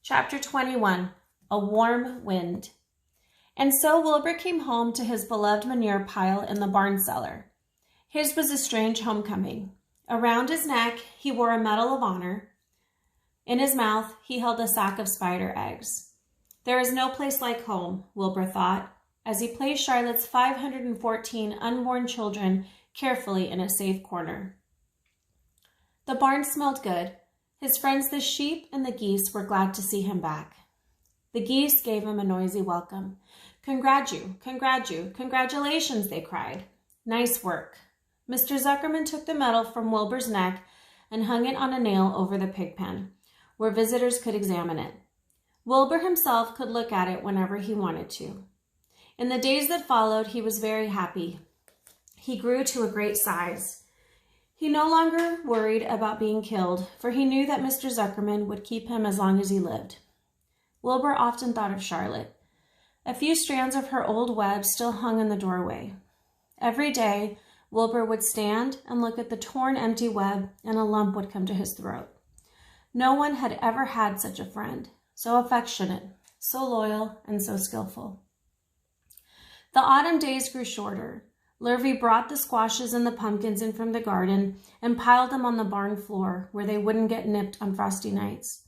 Chapter 21, A Warm Wind. And so Wilbur came home to his beloved manure pile in the barn cellar. His was a strange homecoming. Around his neck, he wore a Medal of Honor. In his mouth, he held a sack of spider eggs. There is no place like home, Wilbur thought, as he placed Charlotte's 514 unborn children carefully in a safe corner. The barn smelled good. His friends the sheep and the geese were glad to see him back. The geese gave him a noisy welcome. Congratulations, they cried. Nice work. Mr. Zuckerman took the medal from Wilbur's neck and hung it on a nail over the pig pen, where visitors could examine it. Wilbur himself could look at it whenever he wanted to. In the days that followed, he was very happy. He grew to a great size. He no longer worried about being killed, for he knew that Mr. Zuckerman would keep him as long as he lived. Wilbur often thought of Charlotte. A few strands of her old web still hung in the doorway. Every day, Wilbur would stand and look at the torn, empty web, and a lump would come to his throat. No one had ever had such a friend, so affectionate, so loyal, and so skillful. The autumn days grew shorter. Lurvy brought the squashes and the pumpkins in from the garden and piled them on the barn floor where they wouldn't get nipped on frosty nights.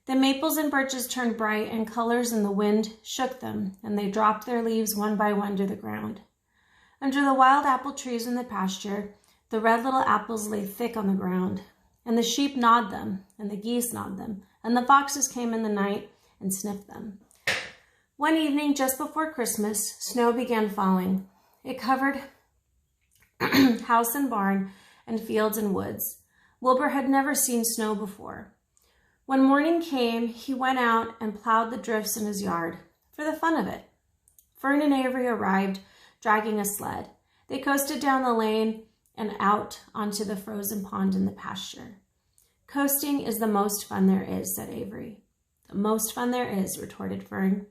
The maples and birches turned bright and colors in the wind shook them, and they dropped their leaves one by one to the ground. Under the wild apple trees in the pasture, the red little apples lay thick on the ground, and the sheep gnawed them, and the geese gnawed them, and the foxes came in the night and sniffed them. One evening just before Christmas, snow began falling. It covered house and barn and fields and woods. Wilbur had never seen snow before. When morning came, he went out and plowed the drifts in his yard for the fun of it. Fern and Avery arrived, dragging a sled. They coasted down the lane and out onto the frozen pond in the pasture. Coasting is the most fun there is, said Avery. The most fun there is, retorted Fern,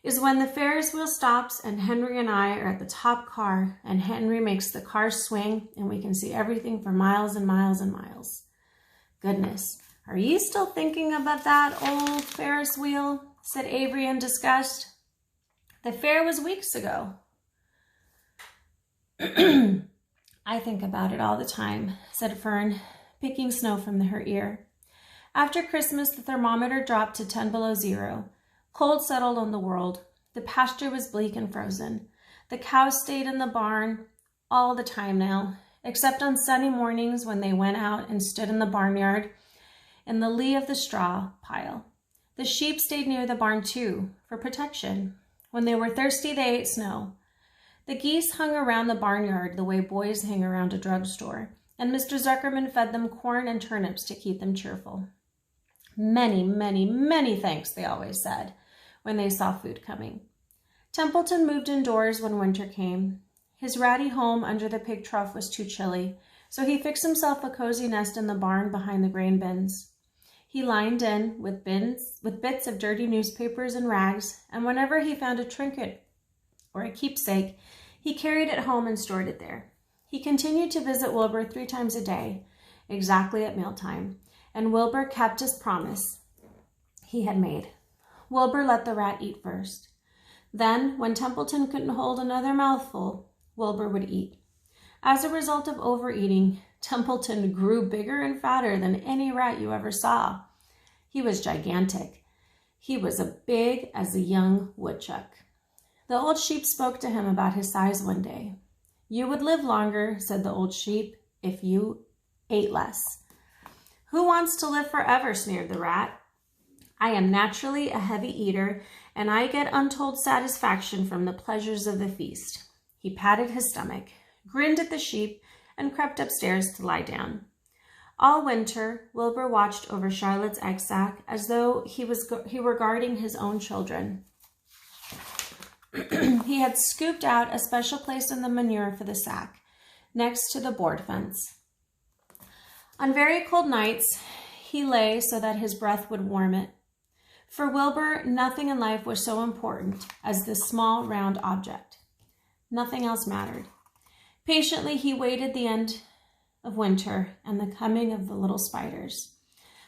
is when the Ferris wheel stops and Henry and I are at the top car and Henry makes the car swing and we can see everything for miles and miles and miles. Goodness, are you still thinking about that old Ferris wheel? Said Avery in disgust. The fair was weeks ago. I think about it all the time, said Fern, picking snow from her ear. After Christmas, the thermometer dropped to 10 below zero. Cold settled on the world. The pasture was bleak and frozen. The cows stayed in the barn all the time now, except on sunny mornings when they went out and stood in the barnyard in the lee of the straw pile. The sheep stayed near the barn too, for protection. When they were thirsty, they ate snow. The geese hung around the barnyard the way boys hang around a drugstore, and Mr. Zuckerman fed them corn and turnips to keep them cheerful. Many, many, many thanks, they always said when they saw food coming. Templeton moved indoors when winter came. His ratty home under the pig trough was too chilly, so he fixed himself a cozy nest in the barn behind the grain bins. He lined in with bits of dirty newspapers and rags, and whenever he found a trinket or a keepsake, he carried it home and stored it there. He continued to visit Wilbur 3 times a day, exactly at mealtime, and Wilbur kept his promise he had made. Wilbur let the rat eat first. Then, when Templeton couldn't hold another mouthful, Wilbur would eat. As a result of overeating, Templeton grew bigger and fatter than any rat you ever saw. He was gigantic. He was as big as a young woodchuck. The old sheep spoke to him about his size one day. You would live longer, said the old sheep, if you ate less. Who wants to live forever, sneered the rat. I am naturally a heavy eater, and I get untold satisfaction from the pleasures of the feast. He patted his stomach, grinned at the sheep, and crept upstairs to lie down. All winter, Wilbur watched over Charlotte's egg sack as though he were guarding his own children. He had scooped out a special place in the manure for the sack, next to the board fence. On very cold nights, he lay so that his breath would warm it. For Wilbur, nothing in life was so important as this small, round object. Nothing else mattered. Patiently, he waited the end of winter and the coming of the little spiders.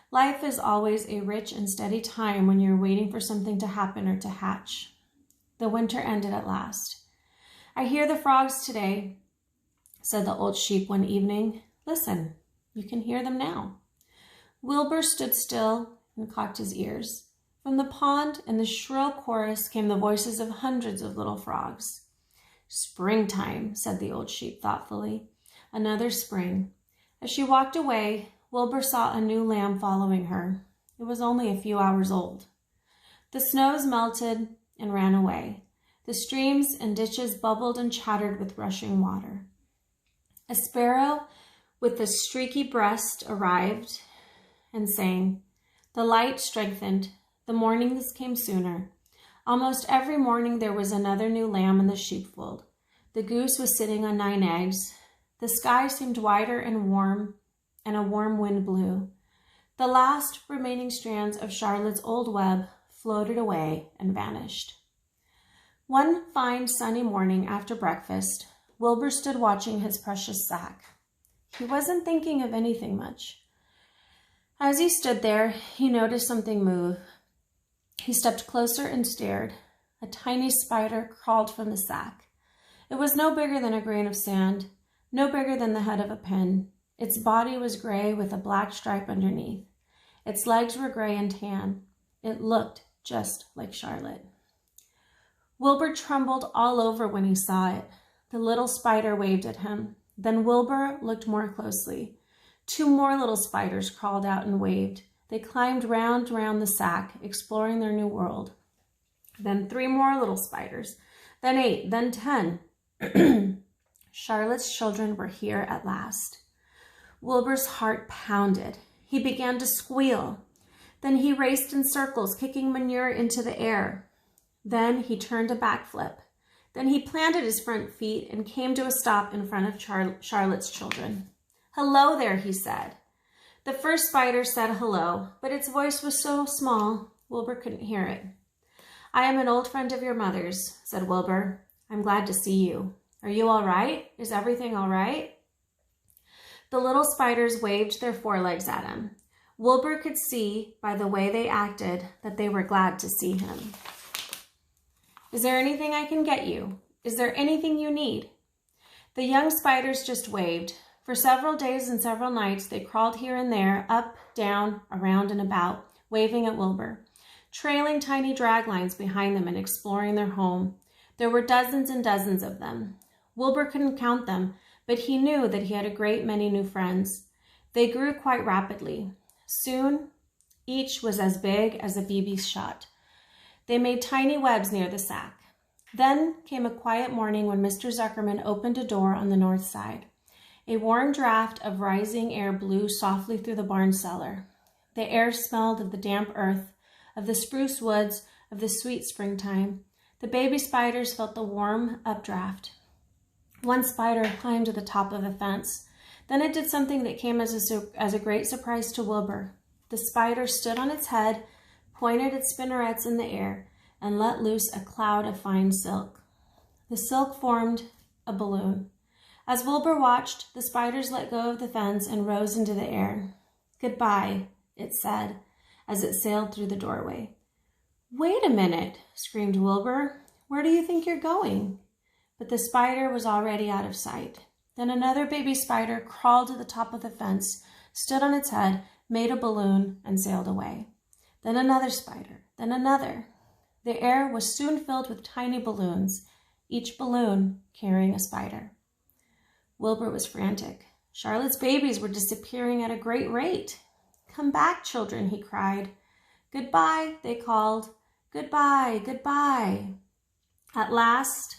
Life is always a rich and steady time when you're waiting for something to happen or to hatch. The winter ended at last. "I hear the frogs today," said the old sheep one evening. "Listen, you can hear them now." Wilbur stood still and cocked his ears. From the pond in the shrill chorus came the voices of hundreds of little frogs. "Springtime," said the old sheep thoughtfully. "Another spring." As she walked away, Wilbur saw a new lamb following her. It was only a few hours old. The snows melted and ran away. The streams and ditches bubbled and chattered with rushing water. A sparrow with a streaky breast arrived and sang. The light strengthened. The mornings came sooner. Almost every morning there was another new lamb in the sheepfold. The goose was sitting on 9 eggs. The sky seemed wider and warm, and a warm wind blew. The last remaining strands of Charlotte's old web floated away and vanished. One fine sunny morning after breakfast, Wilbur stood watching his precious sack. He wasn't thinking of anything much. As he stood there, he noticed something move. He stepped closer and stared. A tiny spider crawled from the sack. It was no bigger than a grain of sand, no bigger than the head of a pin. Its body was gray with a black stripe underneath. Its legs were gray and tan. It looked just like Charlotte. Wilbur trembled all over when he saw it. The little spider waved at him. Then Wilbur looked more closely. 2 more little spiders crawled out and waved. They climbed round the sack, exploring their new world. Then 3 more little spiders, then 8, then 10. Charlotte's children were here at last. Wilbur's heart pounded. He began to squeal. Then he raced in circles, kicking manure into the air. Then he turned a backflip. Then he planted his front feet and came to a stop in front of Charlotte's children. "Hello there," he said. The first spider said hello, but its voice was so small, Wilbur couldn't hear it. "I am an old friend of your mother's," said Wilbur. "I'm glad to see you. Are you all right? Is everything all right?" The little spiders waved their forelegs at him. Wilbur could see by the way they acted that they were glad to see him. "Is there anything I can get you? Is there anything you need?" The young spiders just waved. For several days and several nights, they crawled here and there, up, down, around, and about, waving at Wilbur, trailing tiny drag lines behind them and exploring their home. There were dozens and dozens of them. Wilbur couldn't count them, but he knew that he had a great many new friends. They grew quite rapidly. Soon, each was as big as a BB shot. They made tiny webs near the sack. Then came a quiet morning when Mr. Zuckerman opened a door on the north side. A warm draft of rising air blew softly through the barn cellar. The air smelled of the damp earth, of the spruce woods, of the sweet springtime. The baby spiders felt the warm updraft. One spider climbed to the top of the fence. Then it did something that came as a great surprise to Wilbur. The spider stood on its head, pointed its spinnerets in the air, and let loose a cloud of fine silk. The silk formed a balloon. As Wilbur watched, the spiders let go of the fence and rose into the air. "Goodbye," it said, as it sailed through the doorway. "Wait a minute," screamed Wilbur. "Where do you think you're going?" But the spider was already out of sight. Then another baby spider crawled to the top of the fence, stood on its head, made a balloon, and sailed away. Then another spider, then another. The air was soon filled with tiny balloons, each balloon carrying a spider. Wilbur was frantic. Charlotte's babies were disappearing at a great rate. "Come back, children," he cried. "Goodbye," they called. "Goodbye, goodbye." At last,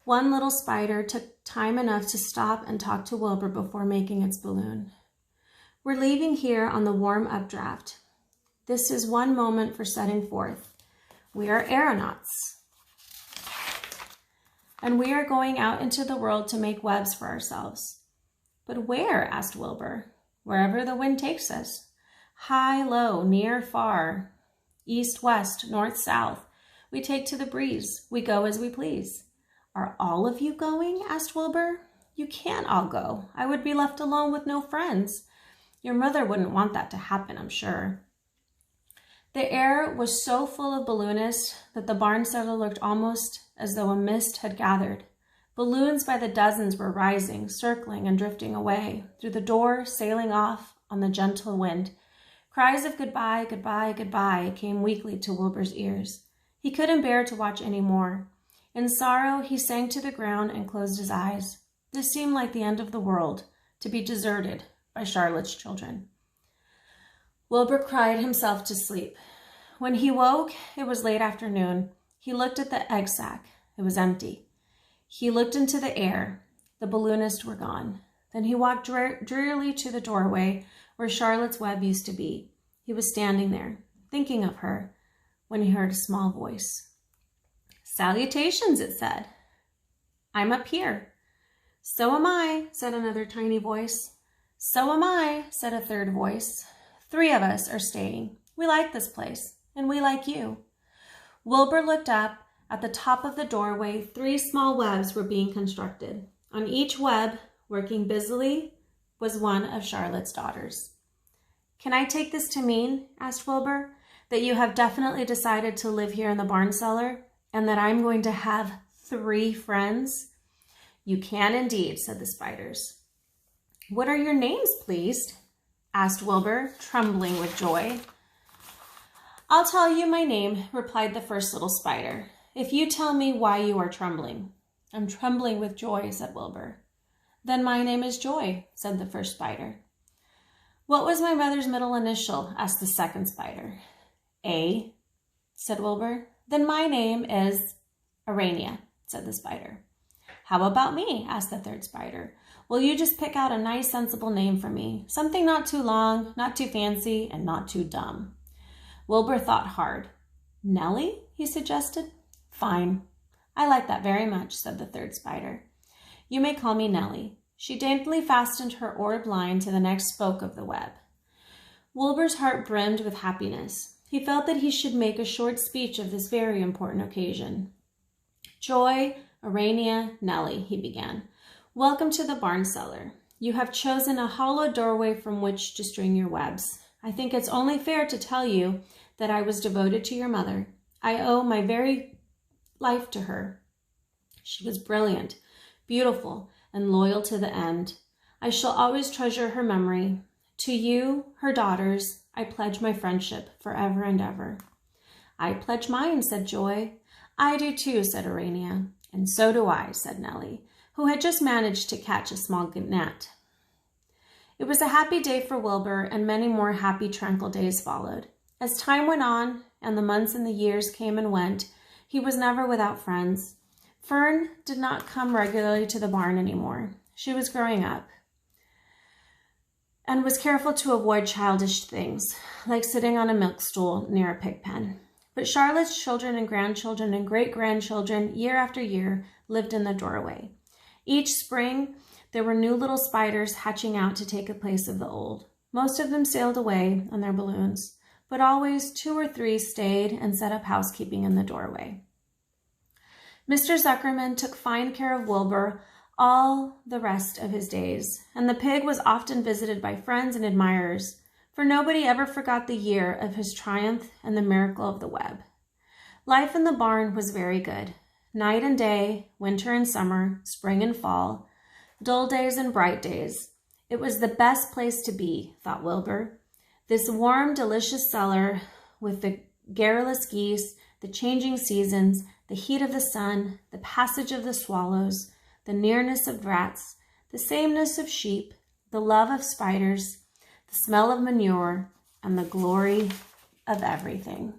one little spider took time enough to stop and talk to Wilbur before making its balloon. "We're leaving here on the warm updraft. This is one moment for setting forth. We are aeronauts. And we are going out into the world to make webs for ourselves." "But where?" asked Wilbur. "Wherever the wind takes us. High, low, near, far, east, west, north, south. We take to the breeze. We go as we please." "Are all of you going?" asked Wilbur. "You can't all go. I would be left alone with no friends. Your mother wouldn't want that to happen, I'm sure." The air was so full of balloonists that the barn cellar looked almost as though a mist had gathered. Balloons by the dozens were rising, circling, and drifting away, through the door, sailing off on the gentle wind. Cries of "goodbye, goodbye, goodbye" came weakly to Wilbur's ears. He couldn't bear to watch any more. In sorrow, he sank to the ground and closed his eyes. This seemed like the end of the world, to be deserted by Charlotte's children. Wilbur cried himself to sleep. When he woke, it was late afternoon. He looked at the egg sack. It was empty. He looked into the air. The balloonists were gone. Then he walked drearily to the doorway where Charlotte's web used to be. He was standing there, thinking of her, when he heard a small voice. "Salutations," it said. "I'm up here." "So am I," said another tiny voice. "So am I," said a third voice. "Three of us are staying. We like this place, and we like you." Wilbur looked up. At the top of the doorway, 3 small webs were being constructed. On each web, working busily, was one of Charlotte's daughters. "Can I take this to mean," asked Wilbur, "that you have definitely decided to live here in the barn cellar, and that I'm going to have 3 friends?" "You can indeed," said the spiders. "What are your names, please?" asked Wilbur, trembling with joy. "I'll tell you my name," replied the first little spider, "if you tell me why you are trembling." "I'm trembling with joy," said Wilbur. "Then my name is Joy," said the first spider. "What was my mother's middle initial?" asked the second spider. "A," said Wilbur. "Then my name is Arania," said the spider. "How about me?" asked the third spider. "Will you just pick out a nice, sensible name for me? Something not too long, not too fancy, and not too dumb." Wilbur thought hard. "Nellie?" he suggested. "Fine. I like that very much," said the third spider. "You may call me Nellie." She daintily fastened her orbed line to the next spoke of the web. Wilbur's heart brimmed with happiness. He felt that he should make a short speech of this very important occasion. "Joy, Arania, Nellie," he began. "Welcome to the barn cellar. You have chosen a hollow doorway from which to string your webs. I think it's only fair to tell you that I was devoted to your mother. I owe my very life to her. She was brilliant, beautiful, and loyal to the end. I shall always treasure her memory. To you, her daughters, I pledge my friendship forever and ever." "I pledge mine," said Joy. "I do too," said Arania. "And so do I," said Nellie, who had just managed to catch a small gnat. It was a happy day for Wilbur, and many more happy, tranquil days followed. As time went on, and the months and the years came and went, he was never without friends. Fern did not come regularly to the barn anymore. She was growing up and was careful to avoid childish things, like sitting on a milk stool near a pig pen. But Charlotte's children and grandchildren and great-grandchildren, year after year, lived in the doorway. Each spring, there were new little spiders hatching out to take the place of the old. Most of them sailed away on their balloons, but always 2 or 3 stayed and set up housekeeping in the doorway. Mr. Zuckerman took fine care of Wilbur all the rest of his days, and the pig was often visited by friends and admirers, for nobody ever forgot the year of his triumph and the miracle of the web. Life in the barn was very good. Night and day, winter and summer, spring and fall, dull days and bright days. It was the best place to be, thought Wilbur. This warm, delicious cellar with the garrulous geese, the changing seasons, the heat of the sun, the passage of the swallows, the nearness of rats, the sameness of sheep, the love of spiders, the smell of manure, and the glory of everything.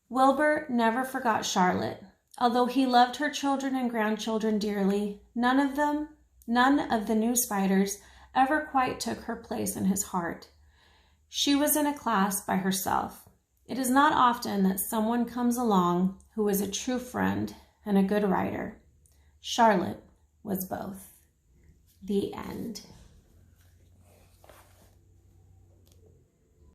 Wilbur never forgot Charlotte. Although he loved her children and grandchildren dearly, none of the new spiders ever quite took her place in his heart. She was in a class by herself. It is not often that someone comes along who is a true friend and a good writer. Charlotte was both. The end.